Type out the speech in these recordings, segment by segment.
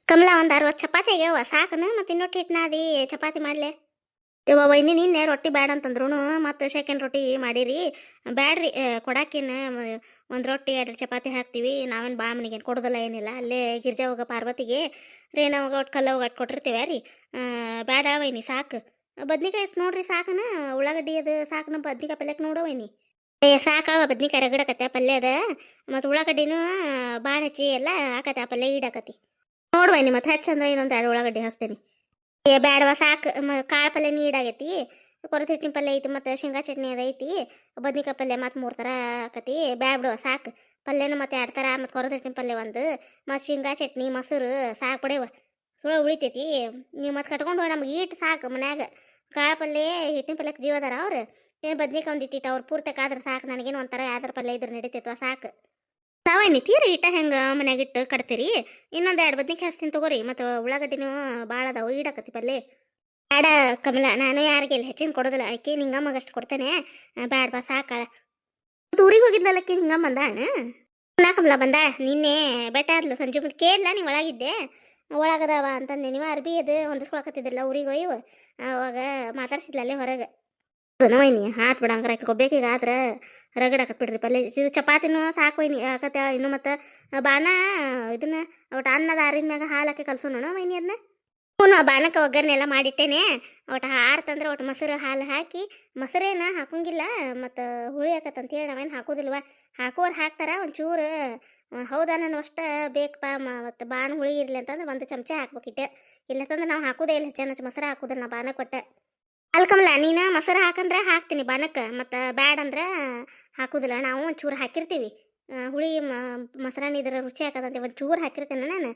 ಕಮಲ ಒಂದು 60 ಚಪಾತಿ ಆಗ್ಯಾವ ಸಾಕನ ಮತ್ತು ಇನ್ನೊಟ್ಟು ಹಿಟ್ಟು ನಾದಿ ಚಪಾತಿ ಮಾಡ್ಲೆ. ಯವ್ವ ವೈನಿ ನಿನ್ನೆ ರೊಟ್ಟಿ ಬ್ಯಾಡ ಅಂತಂದ್ರು ಮತ್ತು ಸೆಕೆಂಡ್ ರೊಟ್ಟಿ ಮಾಡಿರಿ. ಬ್ಯಾಡ್ರಿ ಕೊಡಾಕಿನ ಒಂದು ರೊಟ್ಟಿ 2 ಚಪಾತಿ ಹಾಕ್ತೀವಿ. ನಾವೇನು ಭಾಳ ಮನೆಗೇನು ಕೊಡೋದಿಲ್ಲ ಏನಿಲ್ಲ. ಅಲ್ಲೇ ಗಿರ್ಜಾವಾಗ ಪಾರ್ವತಿಗೆ ರೇಣವಾಗ ಒಟ್ಟು ಕಲ್ಲವಾಗ ಅಟ್ಟು ಕೊಟ್ಟಿರ್ತೀವಿ ರೀ. ಬ್ಯಾಡ ವೈನಿ ಸಾಕು. ಬದ್ನಿಕಾಯಿ ಎಷ್ಟು ನೋಡ್ರಿ ಸಾಕನ. ಉಳ್ಳಾಗಡ್ಡಿ ಅದು ಸಾಕನ ಬದ್ನಿಕಾಯಿ ಪಲ್ಯಕ್ಕೆ ನೋಡೋ ವೈನಿ. ಸಾಕಾವ ಬದ್ನಿಕಾಯಿ ರಗಡಕತ್ತೆ ಪಲ್ಯ ಅದ. ಮತ್ತು ಉಳ್ಳಾಗಡ್ಡಿನೂ ಭಾಳ ಹೆಚ್ಚಿ ಎಲ್ಲ ಹಾಕತ್ತೆ ಆ ಪಲ್ಯ ಈಡಾಕತಿ. ನೋಡ್ವೈನಿ ಮತ್ತೆ ಹೆಚ್ಚಂದ್ರೆ ಇನ್ನೊಂದು 2 ಉಳ್ಳಾಗಡ್ಡಿ ಹಾಕ್ತೇನೆ. ಬ್ಯಾಡವ ಸಾಕು. ಕಾಳು ಪಲ್ಯ ನೀಡಾಗೈತಿ. ಕೊರತೆ ಹಿಟ್ಟಿನ ಪಲ್ಯ ಐತಿ ಮತ್ತು ಶೇಂಗಾ ಚಟ್ನಿ ಅದೈತಿ. ಬದ್ನಿಕಾಯಿ ಪಲ್ಯ ಮತ್ತು 3 ಥರ ಆಕತಿ. ಬ್ಯಾಡ ಬಿಡವ ಸಾಕು. ಪಲ್ಯನೂ ಮತ್ತು 2 ಥರ ಮತ್ತು ಕೊರತೆ ಹಿಟ್ಟಿನ ಪಲ್ಯ ಒಂದು ಮತ್ತು ಶೇಂಗಾ ಚಟ್ನಿ ಮೊಸರು ಸಾಕು ಬಿಡವ. ಸುಳ್ಳು ಉಳಿತೈತಿ. ನೀವು ಮತ್ತೆ ಕಟ್ಕೊಂಡು ಹೋಗಿ ನಮ್ಗೆ ಈಟ್ ಸಾಕು ಮನ್ಯಾಗ. ಕಾಳು ಪಲ್ಯ ಹಿಟ್ಟಿನ ಪಲ್ಯಕ್ಕೆ ಜೀವ ಅದಾರ ಅವ್ರು. ಏನು ಬದ್ನಿಕಾಯಿ ಒಂದು ಇಟ್ಟಿಟ್ಟು ಅವ್ರು ಪೂರ್ತಕ್ಕಾದ್ರೆ ಸಾಕು. ನನಗೇನು ಒಂಥರ ಯಾವ್ದಾರ ಪಲ್ಯ ಇದ್ರೆ ನಡೀತೈತವ ಸಾಕು. ತಾವೇನಿ ತೀರ ಇಟ್ಟ ಹೆಂಗೆ ಮನ್ಯಾಗ ಇಟ್ಟು ಕಟ್ತೀರಿ. ಇನ್ನೊಂದು 2 ಬದ್ನಿಕಾಯಿ ಹಚ್ತೀನಿ ತಗೋರಿ. ಮತ್ತು ಉಳ್ಳಾಗಡ್ಡಿನೂ ಭಾಳ ಅದಾವು ಈಡಾಕತಿ ಪಲ್ಯ. ಬ್ಯಾಡ ಕಮಲ, ನಾನು ಯಾರಿಗೆ ಇಲ್ಲಿ ಹೆಚ್ಚಿನ ಕೊಡೋದಿಲ್ಲ. ಅಕ್ಕಿ ನಿಂಗಮ್ಮಗೆ ಅಷ್ಟು ಕೊಡ್ತೇನೆ. ಬ್ಯಾಡ ಬಾ ಸಾಕಾಳ. ಮತ್ತು ಊರಿಗೆ ಹೋಗಿದ್ಲಲ್ಲ ಅಕ್ಕಿ ಹಿಂಗಮ್ಮ ಬಂದಾಣ. ನಾ ಕಮಲ ಬಂದಾಳ ನಿನ್ನೆ. ಬೆಟ್ಟ ಆದ್ಲು ಸಂಜೆ ಮುಂದೆ ಕೇಳಿಲ್ಲ ನೀವು ಒಳಗಿದ್ದೆ. ಒಳಗದವ ಅಂತಂದೆ. ನೀವು ಅರ್ಬಿ ಅದು ಹೊಂದಿಸ್ಕೊಳಕತ್ತಿದ್ರಲ್ಲ ಊರಿಗೆ ಹೋಯ್ವು. ಅವಾಗ ಮಾತಾಡ್ಸಿದ್ಲ ಅಲ್ಲೇ ಹೊರಗೆ. ವೈನಿ ಹಾತ್ ಬಿಡ ಹಂಗಾರ ಕೊಬ್ಬೇಕೀಗ ಆದ್ರೆ ರಗಡಾಕತ್ ಬಿಡ್ರಿ ಪಲ್ಯ. ಇದು ಚಪಾತಿನೂ ಸಾಕು ವೈನಿ ಆಕತ್ತ. ಇನ್ನು ಮತ್ತು ಬಾನ ಇದನ್ನ ಒಟ್ಟು ಅನ್ನದ ಆರಿದ ಮ್ಯಾಗ ಹಾಲು ಹಾಕಿ ಕಲ್ಸೋಣ ವೈನಿ ಅದನ್ನ. ಹ್ಞೂ ಬಾನಕ್ಕೆ ಒಗ್ಗರಣೆ ಎಲ್ಲ ಮಾಡಿಟ್ಟೇನೆ. ಒಟ್ಟು ಹಾರ್ತಂದ್ರೆ ಒಟ್ಟು ಮೊಸರು ಹಾಲು ಹಾಕಿ. ಮೊಸರೇನ ಹಾಕೋಂಗಿಲ್ಲ ಮತ್ತು ಹುಳಿ ಆಕತ್ತಂತ ಹೇಳಿ ನಾವೇನು ಹಾಕೋದಿಲ್ವ. ಹಾಕೋರು ಹಾಕ್ತಾರ ಒಂಚೂರು. ಹೌದಾ ನಾನು ಅಷ್ಟು ಬೇಕಪ್ಪ ಮತ್ತು ಬಾನ ಹುಳಿ ಇರಲಿ ಅಂತಂದ್ರೆ 1 ಚಮಚ ಹಾಕ್ಬೇಕಿಟ್ಟು. ಇಲ್ಲಂತಂದ್ರೆ ನಾವು ಹಾಕೋದೇ ಇಲ್ಲ ಹೆಚ್ಚು ಮೊಸರು ಹಾಕೋದಿಲ್ಲ ನಾ ಬಾನ ಕೊಟ್ಟೆ. ಅಲ್ಕಮಲ ನೀನು ಮೊಸರು ಹಾಕಂದ್ರೆ ಹಾಕ್ತೀನಿ ಬಾನಕ್ಕೆ. ಮತ್ತು ಬ್ಯಾಡ್ ಅಂದ್ರೆ ಹಾಕೋದಿಲ್ಲ. ನಾವು ಒಂಚೂರು ಹಾಕಿರ್ತೀವಿ. ಹುಳಿ ಮೊಸರನ್ನ ಇದ್ರೆ ರುಚಿ ಹಾಕದಂತೆ ಒಂಚೂರು ಹಾಕಿರ್ತೇನೆ ನಾನು.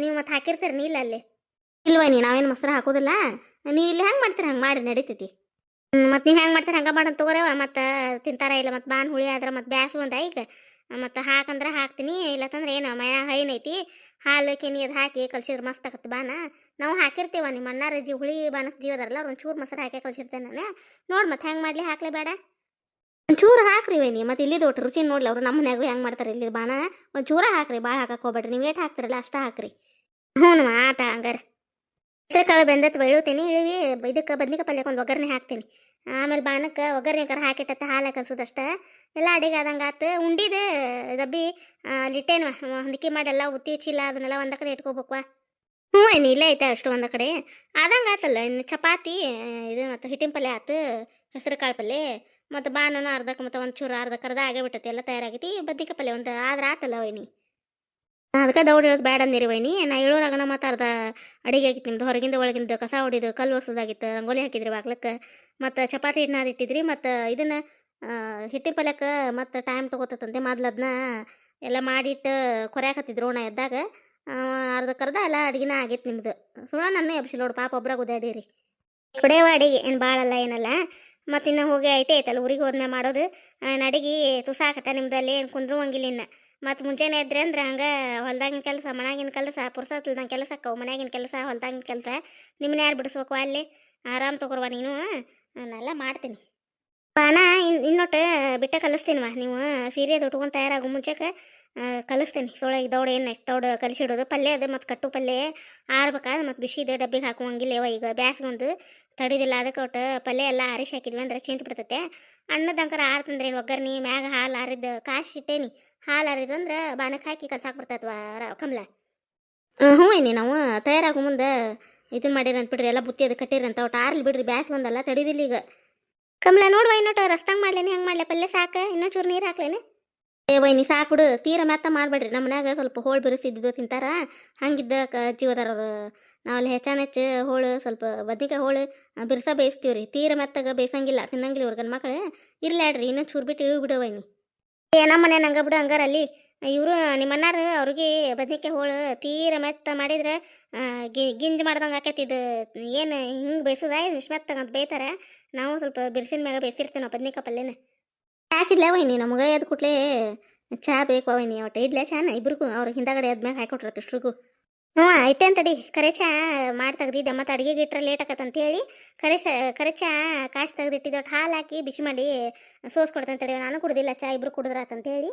ನೀವು ಮತ್ತು ಹಾಕಿರ್ತೀರಿ ನೀ ಇಲ್ಲ ಅಲ್ಲಿ. ಇಲ್ವ ನಾವೇನು ಮೊಸರು ಹಾಕೋದಿಲ್ಲ. ನೀವು ಇಲ್ಲಿ ಹೆಂಗೆ ಮಾಡ್ತೀರಿ ಹಂಗೆ ಮಾಡಿ ನಡೀತೈತಿ. ಮತ್ತು ನೀವು ಹೆಂಗೆ ಮಾಡ್ತೀರಿ ಹಂಗೆ ಮಾಡಂತ ತಗೋರವ. ಮತ್ತು ತಿಂತಾರ ಇಲ್ಲ ಮತ್ತು ಬಾನ್ ಹುಳಿ ಆದ್ರೆ ಮತ್ತು ಬ್ಯಾಸು ಒಂದು ಈಗ ಮತ್ತು ಹಾಕಂದ್ರೆ ಹಾಕ್ತೀನಿ. ಇಲ್ಲತ್ತಂದ್ರೆ ಏನು ಮಯ ಹೈನೈತಿ ಹಾಲು ಕೆನಿ ಅದು ಹಾಕಿ ಕಲ್ಸಿದ್ರೆ ಮಸ್ತ್ ಆಗತ್ತೆ ಬಾನ. ನಾವು ಹಾಕಿರ್ತೀವ ನಿಮ್ಮ ಅಣ್ಣಾರ ಹುಳಿ ಬಾನಕ್ಕೆ ಜೀವದಾರಲ್ಲ ಅವ್ರು ಒಂಚೂರು ಮೊಸರು ಹಾಕಿ ಕಲ್ಸಿರ್ತೇನೆ ನಾನು. ನೋಡಿ ಮತ್ತೆ ಹೆಂಗೆ ಮಾಡಲಿ ಹಾಕ್ಲೇ ಬೇಡ ಒಂಚೂರು ಹಾಕ್ರಿ ವೈನಿ. ಮತ್ತು ಇಲ್ಲಿದ್ದು ಒಟ್ಟು ರುಚಿ ನೋಡ್ಲಿ ಅವ್ರು. ನಮ್ಮ ಮನ್ಯಾಗ ಹೆಂಗೆ ಮಾಡ್ತಾರೆ ಇಲ್ಲಿ ಬಾನ. ಒಂಚೂರು ಹಾಕ್ರಿ ಭಾಳ ಹಾಕಕ್ಕೆ ಹೋಗ್ಬೇಡ್ರಿ. ನೀವು ಏಟು ಹಾಕ್ತಿರಲ್ಲ ಅಷ್ಟ ಹಾಕ್ರಿ. ಹ್ಞೂ ಆತ ಹಂಗಾರೆ. ಹೆಸರು ಕಾಳು ಬೆಂದತ್ತು ಬೆಳುತ್ತೀನಿ ಇಳಿವಿ. ಇದಕ್ಕೆ ಬದ್ನಿಕಾಯಿ ಪಲ್ಯಕ್ಕೆ ಒಂದು ಒಗ್ಗರಣೆ ಹಾಕ್ತೀನಿ. ಆಮೇಲೆ ಬಾನಕ್ಕೆ ಒಗ್ಗರಣೆ ಕರ ಹಾಕಿಟ್ಟತ್ತ ಹಾಲು ಕಲ್ಸೋದಷ್ಟ ಎಲ್ಲ ಅಡಿಗೆ ಆದಂಗೆ ಆತು. ಉಂಡಿದು ಡಬ್ಬಿ ಲಿಟ್ಟೇನು ಹೊಂದಿಕೆ ಮಾಡೆಲ್ಲ ಉತ್ತಿ ಚೀಲ ಅದನ್ನೆಲ್ಲ ಒಂದು ಕಡೆ ಇಟ್ಕೋಬೇಕವ. ಹ್ಞೂ ಏನು ಇಲ್ಲೇ ಐತೆ ಅಷ್ಟು ಒಂದು ಕಡೆ ಆದಂಗೆ ಆತಲ್ಲ. ಇನ್ನು ಚಪಾತಿ ಇದು ಮತ್ತು ಹಿಟ್ಟಿನ ಪಲ್ಯ ಆತು. ಹೆಸರು ಕಾಳು ಪಲ್ಯ ಮತ್ತು ಬಾನೂ ಅರ್ಧಕ್ಕೆ ಮತ್ತು ಒಂಚೂರು ಅರ್ಧಕ್ಕರ್ಧ ಆಗೇ ಬಿಟ್ಟೈತಿ. ಎಲ್ಲ ತಯಾರಾಗೈತಿ. ಬದ್ನಿಕಾಯಿ ಪಲ್ಯ ಒಂದು ಆದ್ರೆ ಆತಲ್ಲ ವೈನಿ. ಅದಕ್ಕೆ ದೌಡ್ ಹೇಳೋದು ಬೇಡ ಅಂದಿರಿ ವೈನಿ. ನಾ ಹೇಳೋರಾಗನ ಮತ್ತು ಅರ್ಧ ಅಡಿಗೆ ಆಗಿತ್ತು ನಿಮ್ದು. ಹೊರಗಿಂದ ಒಳಗಿಂದ ಕಸ ಹೊಡಿದು ಕಲ್ಲು ಒರ್ಸೋದಾಗಿತ್ತು. ರಂಗೋಲಿ ಹಾಕಿದ್ರಿ ಬಾಗ್ಲಕ್ಕೆ. ಮತ್ತು ಚಪಾತಿ ಹಿಟ್ಟನ್ನ ಇಟ್ಟಿದ್ರಿ. ಮತ್ತು ಇದನ್ನು ಹಿಟ್ಟಿನ ಪಲ್ಯಕ್ಕೆ ಮತ್ತು ಟೈಮ್ ತೊಗೋತಂತೆ. ಮೊದ್ಲು ಅದನ್ನ ಎಲ್ಲ ಮಾಡಿಟ್ಟು ಕೊರ್ಯಾಕತ್ತಿದ್ರು ನಾ ಎದ್ದಾಗ. ಅರ್ಧಕ್ಕರ್ಧ ಎಲ್ಲ ಅಡುಗೆನ ಆಗಿತ್ತು ನಿಮ್ದು. ಸುಳ್ಳ ನನ್ನ ಎಬ್ಸಿ ನೋಡು ಪಾಪ ಒಬ್ರಾಗ ಉದಾಡೀರಿ. ಕುಡಿಯೋ ಅಡಿಗೆ ಏನು ಭಾಳಲ್ಲ ಏನಲ್ಲ. ಮತ್ತು ಇನ್ನು ಹೋಗಿ ಐತಲ್ಲ ಊರಿಗೆ ಹೋದ್ಮೇಲೆ ಮಾಡೋದು. ಅಡಿಗೆ ತುಸಾಕತ್ತ ನಿಮ್ದಲ್ಲಿ ಏನು ಕುಂದ್ರುವಂಗಿಲ್ಲ ಇನ್ನು. ಮತ್ತು ಮುಂಜಾನೆ ಎದ್ರೆ ಅಂದ್ರೆ ಹಂಗೆ ಹೊಲ್ದಾಗಿನ ಕೆಲಸ ಮನ್ಯಾಗಿನ ಕೆಲಸ ಪುರ್ಸತ್ತಿಲ್ದಂಗೆ ಕೆಲಸ ಅಕ್ಕವು. ಮನ್ಯಾಗಿನ ಕೆಲಸ ಹೊಲ್ದಾಗಿನ ಕೆಲಸ ನಿಮ್ಮನ್ನ ಯಾರು ಬಿಡಿಸ್ಬೇಕು ಅಲ್ಲಿ. ಆರಾಮ್ ತಗೋರ್ವ ನೀನು. ನಾನೆಲ್ಲ ಮಾಡ್ತೀನಿ. ಬಾನ ಇನ್ನೊಟ್ಟು ಬಿಟ್ಟ ಕಲಿಸ್ತೀನಿವ. ನೀವು ಸೀರೆ ಅದು ಉಟ್ಕೊಂಡು ತಯಾರಾಗೋ ಮುಂಚೆಗೆ ಕಲಿಸ್ತೀನಿ. ಸೊಳಗೆ ದೌಡ ಏನು ಎಷ್ಟು ದೌಡ ಕಲಿಸಿಡೋದು ಪಲ್ಯ ಅದು. ಮತ್ತು ಕಟ್ಟು ಪಲ್ಯ ಆರ್ಬೇಕಾದ್ರೆ ಮತ್ತು ಬಿಸಿದು ಡಬ್ಬಿಗೆ ಹಾಕುವಂಗಿಲ್ಲ ಯವ. ಈಗ ಬ್ಯಾಸ್ಗೊಂದು ತಡಿದಿಲ್ಲ. ಅದಕ್ಕೆ ಒಟ್ಟು ಪಲ್ಯ ಎಲ್ಲ ಆರಿಸಿ ಹಾಕಿದ್ವಿ ಅಂದ್ರೆ ಚಿಂತ ಬಿಡ್ತೈತೆ. ಅನ್ನದಂಕರ ಆರ್ತಂದ್ರೆ ಏನು ಒಗ್ಗರ್ನಿ ಮ್ಯಾಗ ಹಾಲು ಆರಿದ್ದು ಕಾಯಿಸಿಟ್ಟೇನಿ. ಹಾಲು ಆರಿದು ಅಂದ್ರೆ ಬಾನಕ್ಕೆ ಹಾಕಿ ಕಲ್ಸಾಕ್ ಬರ್ತೈತವ ಕಮಲ. ಹ್ಞೂ ಏನಿ ನಾವು ತಯಾರಾಗೋ ಮುಂದೆ ಇದನ್ನು ಮಾಡಿರಿ ಅಂತ ಬಿಡ್ರಿ. ಎಲ್ಲ ಬುತ್ತಿ ಅದು ಕಟ್ಟಿರಿ ಅಂತ ಒಟ್ಟು ಆರ್ಲಿ ಬಿಡ್ರಿ. ಬ್ಯಾಸ್ ಬಂದಲ್ಲ ತಡಿದಿಲ್ಲ ಈಗ. ಕಮಲ ನೋಡುವ ಇನ್ನೊಟ್ಟು ರಸ್ತಾಗ ಮಾಡ್ಲೇನೆ ಹೆಂಗೆ ಮಾಡ್ಲೆ ಪಲ್ಯ ಸಾಕು. ಇನ್ನೂ ಚೂರು ನೀರು ಹಾಕ್ಲೇನೆ. ವೈನಿ ಸಾಕು ಬಿಡು. ತೀರ ಮೆತ್ತ ಮಾಡಬೇಡ್ರಿ. ನಮ್ಮ ಮನ್ಯಾಗ ಸ್ವಲ್ಪ ಹೋಳು ಬಿರುಸಿದ್ದು ತಿಂತಾರ. ಹಂಗಿದ್ದ ಜೀವದಾರವ್ರು. ನಾವಲ್ಲಿ ಹೆಚ್ಚು ಹೋಳು ಸ್ವಲ್ಪ ಬದ್ನಿಕಾಯಿ ಹೋಳು ಬಿರ್ಸ ಬೇಯಿಸ್ತೀವಿ ರೀ. ತೀರ ಮೆತ್ತಗೆ ಬೇಯಿಸಂಗಿಲ್ಲ ತಿನ್ನಂಗಿಲ್ಲ ಇವ್ರ ಗಂಡು ಮಕ್ಳು. ಇರ್ಲಾಡ್ರಿ ಇನ್ನೂ ಚೂರು ಬಿಟ್ಟು ಇಳಿದು ಬಿಡು ವೈನಿ. ನಮ್ಮ ಮನೆ ನಂಗೆ ಬಿಡು ಹಂಗಾರಲ್ಲಿ. ಇವರು ನಿಮ್ಮ ಅಣ್ಣಾರು ಅವ್ರಿಗೆ ಬದ್ನಿಕಾಯಿ ಹೋಳು ತೀರ ಮೆತ್ತ ಮಾಡಿದ್ರೆ ಗಿಂಜು ಮಾಡ್ದಂಗೆ ಆಕೈತಿ. ಇದು ಏನು ಹಿಂಗೆ ಬೇಯಿಸೋದ ಇಷ್ಟು ಮೆತ್ತಗಂತ ಬೇಯ್ತಾರೆ. ನಾವು ಸ್ವಲ್ಪ ಬಿರ್ಸಿನ ಮ್ಯಾಗ ಬೇಯಿಸಿರ್ತೀವಿ ನಾವು ಬದ್ನಿಕಾಯಿ ಪಲ್ಯನ. ಹಾಕಿಡ್ಲ ವೈನಿ ನಮಗೆ ಎದ್ದು ಕುಟ್ಲೆ ಚಹಾ ಬೇಕು ವೈನಿ. ಒಟ್ಟು ಇಡ್ಲೆ ಚಾನ ಇಬ್ರಿಗೂ ಅವ್ರಿಗೆ ಹಿಂದಗಡೆ ಅದ್ಮ್ಯಾಗ ಹಾಕೊಟ್ರತ್ತು ಇಷ್ಟ್ರಿಗೂ. ಹ್ಞೂ ಐತೆ ಅಂತಡಿ. ಕರೆ ಚಾ ಮಾಡಿ ತೆಗ್ದಿದ್ದೆ. ಮತ್ತು ಅಡುಗೆಗೆ ಇಟ್ಟರೆ ಲೇಟ್ ಆಕತ್ತಂತೇಳಿ ಕರೆ ಚಾ ಕಾಸು ತೆಗ್ದಿಟ್ಟಿದ್ದೆ. ಒಟ್ಟು ಹಾಲು ಹಾಕಿ ಬಿಸಿ ಮಾಡಿ ಸೋಸ್ಕೊಡ್ತಂತೇಳಿ. ನಾನು ಕುಡ್ದಿಲ್ಲ ಚಾ ಇಬ್ರು ಕುಡಿದ್ರಾತಂತೇಳಿ.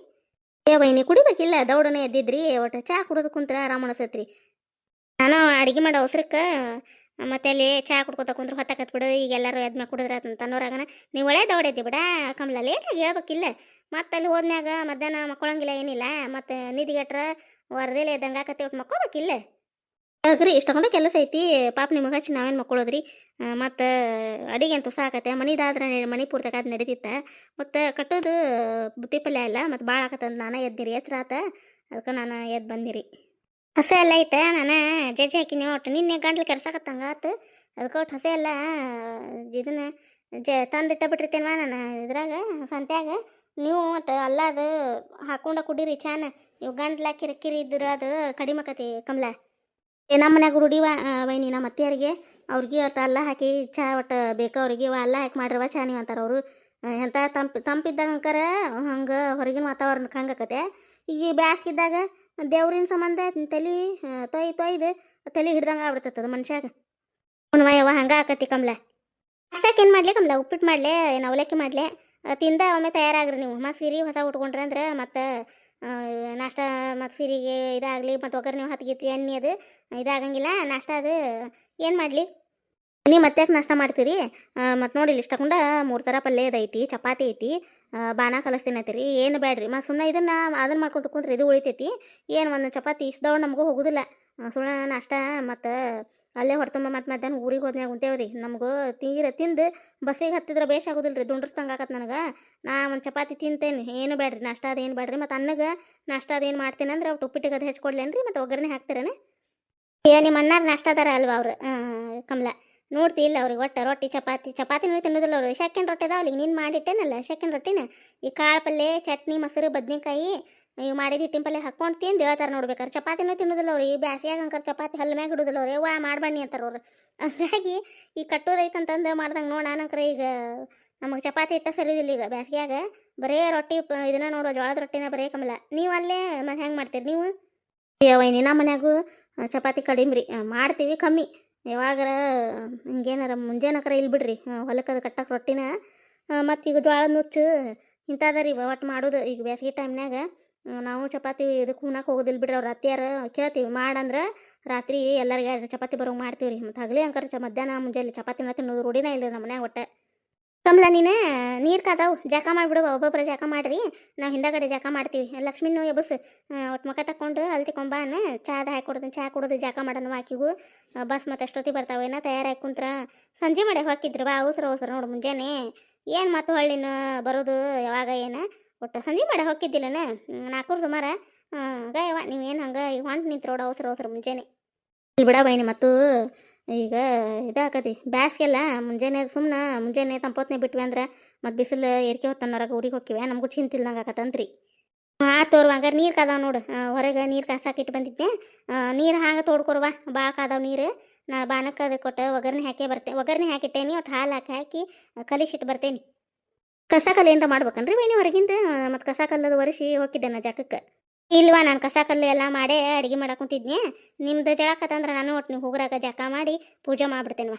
ವೈನಿ ಕುಡಿಬೇಕಿಲ್ಲ ದೌಡನೆ ಎದ್ದಿದ್ರಿ. ಒಟ್ಟು ಚಾ ಕುಡಿದು ಕುಂತ್ರೆ ಆರಾಮ ಅನಿಸತ್ರಿ. ನಾನು ಅಡುಗೆ ಮಾಡೋ ಅವಸರಕ್ಕೆ ಮತ್ತೆ ಅಲ್ಲಿ ಚಹಾ ಕುಡ್ಕೊತ ಕುಂದ್ರೆ ಹೊತ್ತಾಕತ್ ಬಿಡು, ಈಗ ಎಲ್ಲರೂ ಎದ್ಮ್ಯಾಗ ಕುಡಿದ್ರೆ ಅಂತ ಅನ್ನೋರಾಗನ ನೀವು ಒಳ್ಳೆ ದೌಡೈತಿ ಬಿಡ ಕಮಲ, ಲೇಟಾಗಿ ಹೇಳ್ಬೇಕಿಲ್ಲ. ಮತ್ತೆ ಅಲ್ಲಿ ಹೋದ್ಮ್ಯಾಗ ಮಧ್ಯಾಹ್ನ ಮಕ್ಕೊಳಂಗಿಲ್ಲ ಏನಿಲ್ಲ, ಮತ್ತು ನಿಧಿಗೆಟ್ರ ವರದೇಲೆ ಎದ್ದಂಗೆ ಆಕತಿ ಒಟ್ಟು ಮಕ್ಕೋಬೇಕಿಲ್ಲ. ಅದ್ರಿ ಇಷ್ಟಕೊಂಡ ಕೆಲಸ ಐತಿ ಪಾಪ ನಿಮಗೆ ಹಚ್ಚಿ ನಾವೇನು ಮಕ್ಕೊಳ್ಳೋದ್ರಿ. ಮತ್ತು ಅಡಿಗೆ ಅಂತೂ ಸಾಕತ್ತೆ, ಮನಿದಾದ್ರೆ ಮನೆ ಪೂರ್ತಿಯಾಗ ನಡೀತಿತ್ತ, ಮತ್ತು ಕಟ್ಟೋದು ಬುತ್ತಿ ಪಲ್ಯ ಇಲ್ಲ, ಮತ್ತು ಭಾಳ ಆಕತ್ತಂದು ನಾನು ಎದ್ದಿರಿ ಎಚ್ಚರ ಆತ, ಅದಕ್ಕೆ ನಾನು ಎದ್ದು ಬಂದಿರಿ. ಹಸೆ ಎಲ್ಲ ಐತೆ, ನಾನು ಜಜ್ಜಿ ಹಾಕಿನಿ ಒಟ್ಟು ನಿನ್ನೆ ಗಂಟ್ಲು ಕೆರ್ಸಾಕತ್ತಂಗ ಆತು, ಅದಕ್ಕೆ ಒಟ್ಟು ಹಸೆ ಎಲ್ಲ ಇದನ್ನು ತಂದಿಟ್ಟ ಬಿಟ್ಟಿರ್ತೇನೆ ನಾನು ಇದ್ರಾಗ ಸಂತ್ಯಾಗ. ನೀವು ಒಟ್ಟು ಅಲ್ಲ ಅದು ಹಾಕೊಂಡ ಕುಡೀರಿ ಚಾನ, ನೀವು ಗಂಟ್ಲ ಕಿರಿಕಿರಿ ಇದ್ರೆ ಅದು ಕಡಿಮೆ ಆಕತಿ ಕಮಲ. ನಮ್ಮ ಮನ್ಯಾಗ ರೂಢಿವ ವೈನಿ ನಮ್ಮ ಅತ್ತೆಯರಿಗೆ, ಅವ್ರಿಗೆ ಒಟ್ಟು ಅಲ್ಲ ಹಾಕಿ ಚಹಾ ಒಟ್ಟು ಬೇಕು ಅವ್ರಿಗೆ, ಅಲ್ಲ ಹಾಕಿ ಮಾಡಿರವ ಚಹಾ ನೀವು ಅಂತಾರೆ ಅವರು. ಎಂಥ ತಂಪಿದ್ದಾಗ ಅಂಕರ ಹಂಗೆ ಹೊರಗಿನ ವಾತಾವರಣಕ್ಕೆ ಹಂಗೆ ಆಕತೆ. ಈಗ ಬ್ಯಾಸ್ಗಿದ್ದಾಗ ದೇವ್ರಿನ ಸಂಬಂಧ ತಲೆ ತೊಯ್ದು ತಲೆ ಹಿಡ್ದಂಗೆ ಆಗ್ಬಿಡ್ತದ ಮನುಷ್ಯಾಗ. ಅವನು ಯವ್ವ ಹಂಗೆ ಆಕತಿ ಕಮಲ. ಅಷ್ಟಕ್ಕೆ ಏನು ಮಾಡಲಿ ಕಮಲ, ಉಪ್ಪಿಟ್ಟು ಮಾಡಲಿ ಏನು ಅವಲಕ್ಕಿ ಮಾಡಲಿ, ತಿಂದ ಒಮ್ಮೆ ತಯಾರಾಗ್ರಿ ನೀವು. ಮತ್ತು ಸೀರೆ ಹೊಸ ಉಟ್ಕೊಂಡ್ರೆ ಅಂದ್ರೆ ಮತ್ತು ನಾಷ್ಟ ಮತ್ತು ಸೀರೆಗೆ ಇದಾಗಲಿ, ಮತ್ತು ಒಗ್ಗರಣೆ ಹತ್ಗಿತ್ತಿ ಎಣ್ಣೆ ಅದು ಇದಾಗಂಗಿಲ್ಲ ನಾಷ್ಟ ಅದು ಏನು ಮಾಡಲಿ. ನೀವು ಮತ್ತೆ ಯಾಕೆ ನಾಷ್ಟ ಮಾಡ್ತೀರಿ? ಮತ್ತು ನೋಡಿ ಇಷ್ಟ ತಗೊಂಡ 3 ಥರ ಪಲ್ಯ ಐತಿ, ಚಪಾತಿ ಐತಿ, ಬಾಣ ಕಲಿಸ್ತೀನತ್ತೀರಿ, ಏನು ಬೇಡ್ರಿ. ಮತ್ತು ಸುಮ್ಮನೆ ಅದನ್ನು ಮಾಡ್ಕೊತ ಕುಂತ್ರೆ ಇದು ಉಳಿತೈತಿ. ಏನು ಒಂದು ಚಪಾತಿ ಇಷ್ಟದವ್ರು ನಮಗೂ ಹೋಗೋದಿಲ್ಲ, ಸುಮ್ಮನೆ ನಾಷ್ಟ. ಮತ್ತು ಅಲ್ಲೇ ಹೊರತುಂಬ ಮತ್ತು ಮಧ್ಯಾಹ್ನ ಊರಿಗೆ ಹೋದ್ಮ್ಯಾಗ ಉಂತೇವ್ರಿ. ನಮಗೂ ತೀರ ತಿಂದು ಬಸ್ಸಿಗೆ ಹತ್ತಿದ್ರೆ ಬೇಷ್ ಆಗೋದಿಲ್ಲ ರೀ, ದುಂಡ್ರಸ್ತಂಗೆ ಆಗತ್ತೆ ನನಗೆ. ನಾ ಒಂದು ಚಪಾತಿ ತಿಂತೇನೆ, ಏನು ಬೇಡ್ರಿ ನಾಷ್ಟ ಅದೇನು ಬೇಡ್ರಿ. ಮತ್ತು ಅನ್ನಗೆ ನಾಷ್ಟ ಅದೇನು ಮಾಡ್ತೇನೆ ಅಂದ್ರೆ ಅವ್ರು ಉಪ್ಪಿಟ್ಟಿಗೆ ಅದು ಹೆಚ್ಕೊಡ್ಲೇನು ರೀ, ಮತ್ತು ಒಗ್ಗರಣೆ ಹಾಕ್ತಾರೇನೆ. ನಿಮ್ಮ ಅಣ್ಣಾರ ನಾಷ್ಟ ಅದಾರ ಅಲ್ವಾ ಅವ್ರು ಕಮಲ, ನೋಡ್ತಿ ಇಲ್ಲ ಅವ್ರಿಗೆ ಒಟ್ಟು ರೊಟ್ಟಿ ಚಪಾತಿನೂ ತಿನ್ನೋದಿಲ್ಲ ಅವ್ರು. ಶೆಕೆಂಡ್ ರೊಟ್ಟಿ ಅದಾವ ಅವ್ರಿಗೆ, ನೀನು ಮಾಡಿಟ್ಟೇನಲ್ಲ ಶೆಕೆಂಡ್ ರೊಟ್ಟಿನ, ಈ ಕಾಳು ಪಲ್ಯ ಚಟ್ನಿ ಮೊಸರು ಬದ್ನೆಕಾಯಿ ಇವು ಮಾಡಿದ ಹಿಟ್ಟಿನ ಪಲ್ಯ ಹಾಕ್ಕೊಂಡು ತಿಂದು ಹೇಳ್ತಾರೆ ನೋಡ್ಬೇಕಾರೆ. ಚಪಾತಿನೂ ತಿನ್ನೋದಿಲ್ಲ ಅವ್ರು, ಈ ಬ್ಯಾಸಿಯಾಗ ಅಂಕರ್ ಚಪಾತಿ ಹಲ್ಲು ಮ್ಯಾಗ ಹಿಡೋದಿಲ್ಲ ಅವ್ರು, ಯವ್ವ ಮಾಡಬಣ್ಣಿ ಅಂತಾರೆ ಅವ್ರು. ಹಾಗಾಗಿ ಈ ಕಟ್ಟೋದೈತಂತಂದು ಮಾಡ್ದಂಗೆ ನೋಡಿ ನಾನಂಕ್ರ ಈಗ ನಮಗೆ ಚಪಾತಿ ಇಟ್ಟ ಸರಿದಿಲ್ಲ ಈಗ ಬ್ಯಾಸಿಯಾಗ, ಬರೇ ರೊಟ್ಟಿ ಇದನ್ನ ನೋಡುವ ಜೋಳದ ರೊಟ್ಟಿನ ಬರೇ ಕಮಲ. ನೀವು ಅಲ್ಲೇ ಮತ್ತೆ ಹೆಂಗೆ ಮಾಡ್ತೀರಿ ನೀವು? ವೈನಿ ನಮ್ಮ ಮನ್ಯಾಗೂ ಚಪಾತಿ ಕಡಿಮೆ ರೀ, ಮಾಡ್ತೀವಿ ಕಮ್ಮಿ. ಯಾವಾಗಾರ ಹಿಂಗೇನಾರ ಮುಂಜಾನಕರ ಇಲ್ಲಿ ಬಿಡ್ರಿ ಹೊಲಕ್ಕೆ ಅದು ಕಟ್ಟಕ್ಕೆ ರೊಟ್ಟಿನ. ಮತ್ತು ಈಗ ಜೋಳದ ನುಚ್ಚು ಇಂಥದ ರೀ ಒಟ್ಟು ಮಾಡೋದು. ಈಗ ಬೇಸಿಗೆ ಟೈಮ್ನಾಗ ನಾವು ಚಪಾತಿ ಇದಕ್ಕೆ ಉಣ್ಣಕ್ಕೆ ಹೋಗೋದಿಲ್ಲ ಬಿಡ್ರಿ, ಅವ್ರು ಅತ್ತೆಯಾರ ಕೇಳ್ತೀವಿ ಮಾಡಂದ್ರೆ ರಾತ್ರಿ ಎಲ್ಲರಿಗೆ 2 ಚಪಾತಿ ಬರೋಂಗೆ ಮಾಡ್ತೀವಿ ರೀ. ಮತ್ತು ಹಗಲೇ ಅಂಕರ ಮಧ್ಯಾಹ್ನ ಮುಂಜಾನೆ ಚಪಾತಿನ ತಿನ್ನೋದು ರೂಢಿನೇ ಇಲ್ಲ ನಮ್ಮ ಮನ್ಯಾಗ ಒಟ್ಟು. ಕಮಲ ನೀನು ನೀರು ಕಾದಾವು ಜಳಕ ಮಾಡಿಬಿಡುವ, ಒಬ್ಬೊಬ್ಬರ ಜಳಕ ಮಾಡಿರಿ, ನಾವು ಹಿಂದಗಡೆ ಜಳಕ ಮಾಡ್ತೀವಿ. ಲಕ್ಷ್ಮಿನೂ ಎಬ್ಬಸು ಒಟ್ಟು ಮುಖ ತಕ್ಕೊಂಡು ಅಲ್ಲಿ ತಿಕೊಂಬಾನ, ಚಾದ ಹಾಕಿ ಕೊಡ್ತೀನಿ, ಚಹಾ ಕೊಡೋದು ಜಳಕ ಮಾಡೋಣ ಆಕಿಗೂ. ಬಸ್ ಮತ್ತು ಎಷ್ಟೊತ್ತಿ ಬರ್ತಾವೇನ ತಯಾರಾಗಿ ಕುಂತ್ರ ಸಂಜೆ ಮಾಡಿ ಹಾಕಿದ್ರು ಬಾ, ಅವಸರ ನೋಡು ಮುಂಜಾನೆ ಏನು ಮತ್ತು ಹೊಳ್ಳಿನ ಬರೋದು ಯಾವಾಗ ಏನು ಒಟ್ಟು ಸಂಜೆ ಮಾಡಿ ಹೋಗಿದ್ದಿಲ್ಲನ 4 ಸುಮಾರು. ಗಯವ ನೀವೇನು ಹಂಗೆ ಈಗ ಹೊಂಟು ನಿಂತ್ರೋಡು ಅವಸರ ಮುಂಜಾನೆ ಇಲ್ಲಿ ಬಿಡ ಬೈನಿ. ಮತ್ತು ಈಗ ಇದಾಕತಿ ಬ್ಯಾಸ್ಗೆಲ್ಲ ಮುಂಜಾನೆ ತಂಪೊತ್ನೇ ಬಿಟ್ವಿ ಅಂದ್ರೆ ಮತ್ತು ಬಿಸಿಲು ಏರಿಕೆ ಹೊತ್ತನ್ನೋರಾಗ ಊರಿಗೆ ಹೋಗಿವೆ, ನಮಗೂ ಚಿಂತಿಲ್ದಂಗೆ ಆಕತ್ತಂತ್ರಿ. ತೋರ್ವ ಹಂಗಾರೆ ನೀರು ಕಾದಾವ ನೋಡು, ಹೊರಗೆ ನೀರು ಕಾಸಾಕಿಟ್ಟು ಬಂದಿದ್ದೆ. ನೀರು ಹಾಗೆ ತೋಡ್ಕೊರ್ವ, ಭಾಳ ಕಾದಾವ ನೀರು. ನಾ ಬಾಣಕ್ಕೆ ಅದಕ್ಕೆ ಕೊಟ್ಟು ಒಗ್ಗರಣೆ ಹಾಕಿಟ್ಟೇನಿ, ಒಟ್ಟು ಹಾಲು ಹಾಕಿ ಕಲಿಸಿಟ್ಟು ಬರ್ತೇನೆ. ಕಸ ಕಲ್ಲು ಏನರ ಮಾಡ್ಬೇಕನ್ರಿ ಬೈನಿ ಹೊರಗಿಂದ? ಮತ್ತು ಕಸ ಕಲ್ಲದು ಒರೆಸಿ ಹೋಗಿದ್ದೆ ನಾ ಜಾಕಕ್ಕೆ. ಇಲ್ವಾ, ನಾನು ಕಸ ಕಲ್ಲು ಎಲ್ಲ ಮಾಡೇ ಅಡುಗೆ ಮಾಡಕ್ಕೆ ಕುಂತಿದ್ನೆ. ನಿಮ್ದು ಜಳಕತ್ತಂದ್ರೆ ನಾನು ಒಟ್ಟು ನೀವು ಹೋಗ್ರಾಗ ಜಳಕ ಮಾಡಿ ಪೂಜೆ ಮಾಡಿಬಿಡ್ತೇನೆ.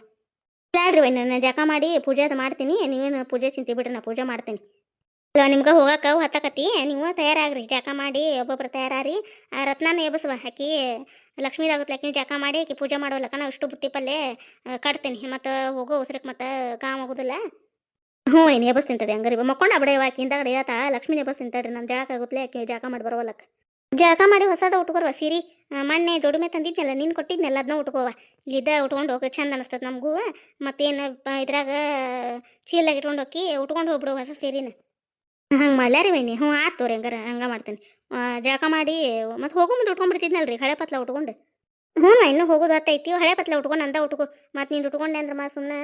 ಇಲ್ಲಾಡ್ರಿ ಬೈ, ನಾನು ಜಳಕ ಮಾಡಿ ಪೂಜೆ ಅದು ಮಾಡ್ತೀನಿ, ನೀವೇನು ಪೂಜೆ ಚಿಂತೆ ಬಿಡ್ರಿ, ನಾ ಪೂಜೆ ಮಾಡ್ತೀನಿ. ಇಲ್ಲ ನಿಮ್ಗೆ ಹೋಗಕ್ಕೆ ಹತ್ತಕತಿ, ನೀವು ತಯಾರಾಗ್ರಿ, ಜಳಕ ಮಾಡಿ ಒಬ್ಬೊಬ್ರು ತಯಾರಾರಿ. ಆ ರತ್ನಾನ ಎಬ್ಬಸುವ ಹಾಕಿ ಲಕ್ಷ್ಮೀದಾಗುತ್ತಲಕ್ಕಿ ಜಳಕ ಮಾಡಿ ಆಕಿ ಪೂಜೆ ಮಾಡೋಲ್ಲಕ್ಕ ನಾವು ಇಷ್ಟು ಬುತ್ತಿ ಪಲ್ಲೆ ಕಟ್ತೀನಿ. ಮತ್ತು ಹೋಗೋ ಉಸ್ರಕ್ಕೆ ಮತ್ತು ಗಾಮ್ ಆಗೋದಿಲ್ಲ. ಹ್ಞೂ ಏನು ಎಬ್ಬಸ್ತೀನಿ ತಡಿ, ಹಂಗಾರಿ ಮಕ್ಕೊಂಡು ಬಡೆಯವ ಆಕಿ ಹಿಂದಾಗಡೆ ಹೇಳ್ತಾ ಲಕ್ಷ್ಮೀ ಎಬ್ಬಸ್ತೀನಿ ತಡ್ರಿ, ನಾನು ಜಳಕ ಆಗುತ್ತಲೇ ಆಕಿ ಜಳಕ ಮಾಡಿ ಬರೋವಲ್ಲಕ್ಕ. ಜಳಕ ಮಾಡಿ ಹೊಸದ ಉಟ್ಕೊರ್ವ ಸೀರೆ, ಮೊನ್ನೆ ಜೋಡಿ ತಂದಿದ್ನಲ್ಲ ನೀನು ಕೊಟ್ಟಿದ್ನಲ್ಲ ಅದನ್ನ ಉಟ್ಕೋವ, ಇಲ್ಲಿದ್ದ ಉಟ್ಕೊಂಡು ಹೋಗಿ ಚಂದ ಅನಿಸ್ತದೆ ನಮಗೂ. ಮತ್ತೇನು ಇದ್ರಾಗ ಚೀಲ್ದಾಗ ಇಟ್ಕೊಂಡು ಹೋಗಿ ಉಟ್ಕೊಂಡು ಹೋಗ್ಬಿಡು ಹೊಸ ಸೀರೆನ. ಹಂಗೆ ಮಾಡ್ಲಾರಿ ವೈನಿ? ಹ್ಞೂ ಆಯ್ತು ತೋರಿ, ಹಂಗೆ ಮಾಡ್ತೀನಿ. ಜಳಕ ಮಾಡಿ ಮತ್ತು ಹೋಗೋ ಮುಂದೆ ಉಟ್ಕೊಂಡ್ಬಿಡ್ತಿದ್ನಲ್ಲ ರೀ ಹಳೆ ಪತ್ಲ ಉಟ್ಕೊಂಡು. ಹ್ಞೂ ಇನ್ನೂ ಹೋಗೋದು ಹೊತ್ತೈತಿ, ಹಳೆ ಪತ್ಲ ಉಟ್ಕೊಂಡು ಅಂದ ಉಟ್ಕೋ. ಮತ್ತು ನೀನು ಉಟ್ಕೊಂಡೆ ಅಂದ್ರೆ ಮತ್ತು ಸುಮ್ಮನೆ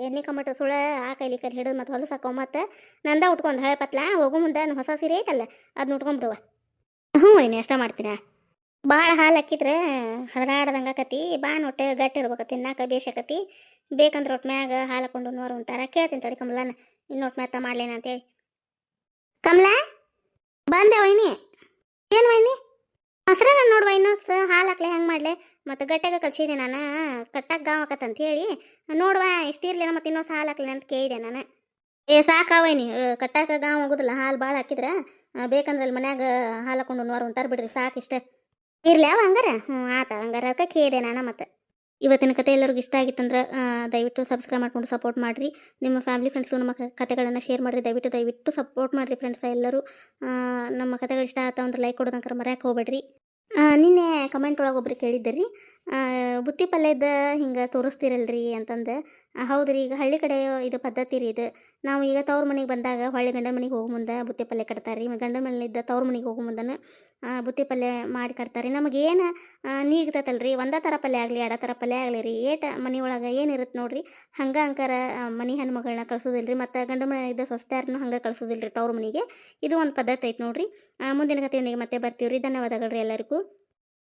ಎಣ್ಣೆ ಕಮ್ಮಟ ಸುಳ ಆ ಕೈಲಿ ಹಿಡಿದು ಮತ್ತು ಹೊಲಸು ಹಾಕೋ. ಮತ್ತು ನಂದ ಉಟ್ಕೊಂಡು ಹಳೆ ಪತ್ಲ ಹೋಗೋ ಮುಂದೆ ಹೊಸ ಸೀರೆ ಐತಲ್ಲ ಅದನ್ನ ಉಟ್ಕೊಂಡ್ಬಿಡುವ. ಹ್ಞೂ ವೈನಿ ಅಷ್ಟ ಮಾಡ್ತೀನಿ. ಭಾಳ ಹಾಲು ಹಾಕಿದ್ರೆ ಹರಿದಾಡ್ದಂಗೆ ಆಕತಿ, ಹೊಟ್ಟೆ ಗಟ್ಟಿ ಇರ್ಬೇಕತಿ, ತಿನ್ನಾಕ ಬೇಷಾಕತಿ. ಬೇಕಂದ್ರೆ ಒಟ್ಟು ಮ್ಯಾಗ ಹಾಲು ಹಾಕೊಂಡು ನೋರು ಅಂತಾರ. ಕೇಳ್ತೀನಿ ತಡಿ ಕಮಲನ ಇನ್ನೊಟ್ಟು ಮೆತ್ತ ಮಾಡ್ಲೇನ ಅಂತೇಳಿ. ಕಮಲ ಬಂದೆ ವೈನಿ? ಏನು ವೈನಿ ಮೊಸರ ನಾನು ನೋಡುವ ಇನ್ನೊಂದು ಹಾಲು ಹಾಕ್ಲೆ ಹೆಂಗೆ ಮಾಡಲೆ? ಮತ್ತು ಗಟ್ಟಾಗ ಕಲ್ಸಿದೆ ನಾನು, ಕಟ್ಟಾಗ ಗಾವ್ ಆಕತ್ತಂತ ಹೇಳಿ ನೋಡುವ ಇಷ್ಟಿರ್ಲಿಲ್ಲ, ಮತ್ತು ಇನ್ನೊಂದು ಹಾಲು ಹಾಕ್ಲಿ ಅಂತ ಕೇಳಿದೆ ನಾನು. ಸಾಕಾವೈನಿ, ಕಟ್ಟಾಕ ಗಾವ್ ಆಗೋದಿಲ್ಲ ಹಾಲು ಭಾಳ ಹಾಕಿದ್ರೆ. ಬೇಕಂದ್ರೆ ಅಲ್ಲಿ ಮನ್ಯಾಗ ಹಾಲು ಹಾಕೊಂಡು ನೋರು ಅಂತಾರೆ ಬಿಡ್ರಿ, ಸಾಕಿಷ್ಟೇ. ಇರ್ಲ್ಯಾವ ಹಂಗಾರ ಹ್ಞೂ ಆತ ಹಂಗಾರ ಅದಕ್ಕೆ ಕೇಳಿದೆ ನಾನು ಮತ್ತೆ. ಇವತ್ತಿನ ಕತೆ ಎಲ್ಲರಿಗೂ ಇಷ್ಟ ಆಗಿತ್ತಂದ್ರೆ ದಯವಿಟ್ಟು ಸಬ್ಸ್ಕ್ರೈಬ್ ಮಾಡ್ಕೊಂಡು ಸಪೋರ್ಟ್ ಮಾಡಿರಿ. ನಿಮ್ಮ ಫ್ಯಾಮಿಲಿ ಫ್ರೆಂಡ್ಸು ನಮ್ಮ ಕತೆಗಳನ್ನು ಶೇರ್ ಮಾಡಿರಿ. ದಯವಿಟ್ಟು ಸಪೋರ್ಟ್ ಮಾಡಿರಿ ಫ್ರೆಂಡ್ಸ್ ಎಲ್ಲರೂ. ನಮ್ಮ ಕತೆಗಳು ಇಷ್ಟ ಆಯ್ತು ಅಂದ್ರೆ ಲೈಕ್ ಕೊಡೋದಂಕರ ಮರ್ಯಾಕೆ ಹೋಗ್ಬೇಡ್ರಿ. ನಿನ್ನೆ ಕಮೆಂಟ್ ಒಳಗೆ ಒಬ್ರು ಕೇಳಿದ್ದರಿ, ಬುತ್ತಿ ಪಲ್ಯದ ಹಿಂಗೆ ತೋರಿಸ್ತೀರಲ್ರಿ ಅಂತಂದು. ಹೌದು ರೀ, ಈಗ ಹಳ್ಳಿ ಕಡೆ ಇದು ಪದ್ಧತಿ ರೀ ಇದು. ನಾವು ಈಗ ತವ್ರ ಮನೆಗೆ ಬಂದಾಗ ಹೊಳ್ಳಿ ಗಂಡನ ಮನೆಗೆ ಹೋಗೋ ಮುಂದೆ ಬುತ್ತಿ ಪಲ್ಯ ಕಟ್ತಾರೆ ರೀ. ಗಂಡನ ಮನೆಯಿಂದ ತವ್ರ ಮನೆಗೆ ಹೋಗೋ ಮುಂದೆ ಬುತ್ತಿ ಪಲ್ಯ ಮಾಡಿ ಕಟ್ತಾರೆ. ನಮಗೇನು ನೀಗ್ತೈತಲ್ರಿ, ಒಂದೇ ಥರ ಪಲ್ಯ ಆಗಲಿ ಎರಡ ಥರ ಪಲ್ಯ ಆಗಲಿ ರೀ, ಮನೆಯೊಳಗೆ ಏನಿರುತ್ತೆ ನೋಡ್ರಿ ಹಂಗೆ ಅಂಕರ ಮನೆ ಹೆಣ್ಮಗಳನ್ನ ಕಳ್ಸೋದಿಲ್ಲ ರೀ. ಮತ್ತು ಗಂಡನ ಮನೆಯಿಂದ ಸೊಸ್ತ್ಯಾರನ್ನು ಹಂಗೆ ಕಳ್ಸೋದಿಲ್ಲ ರೀ ತವ್ರ ಮನೆಗೆ. ಇದು ಒಂದು ಪದ್ಧತಿ ಐತೆ ನೋಡ್ರಿ. ಮುಂದಿನ ಕಥೆಯೊಂದಿಗೆ ಮತ್ತೆ ಬರ್ತೀವಿ ರೀ. ಧನ್ಯವಾದಗಳು ರೀ ಎಲ್ಲರಿಗೂ.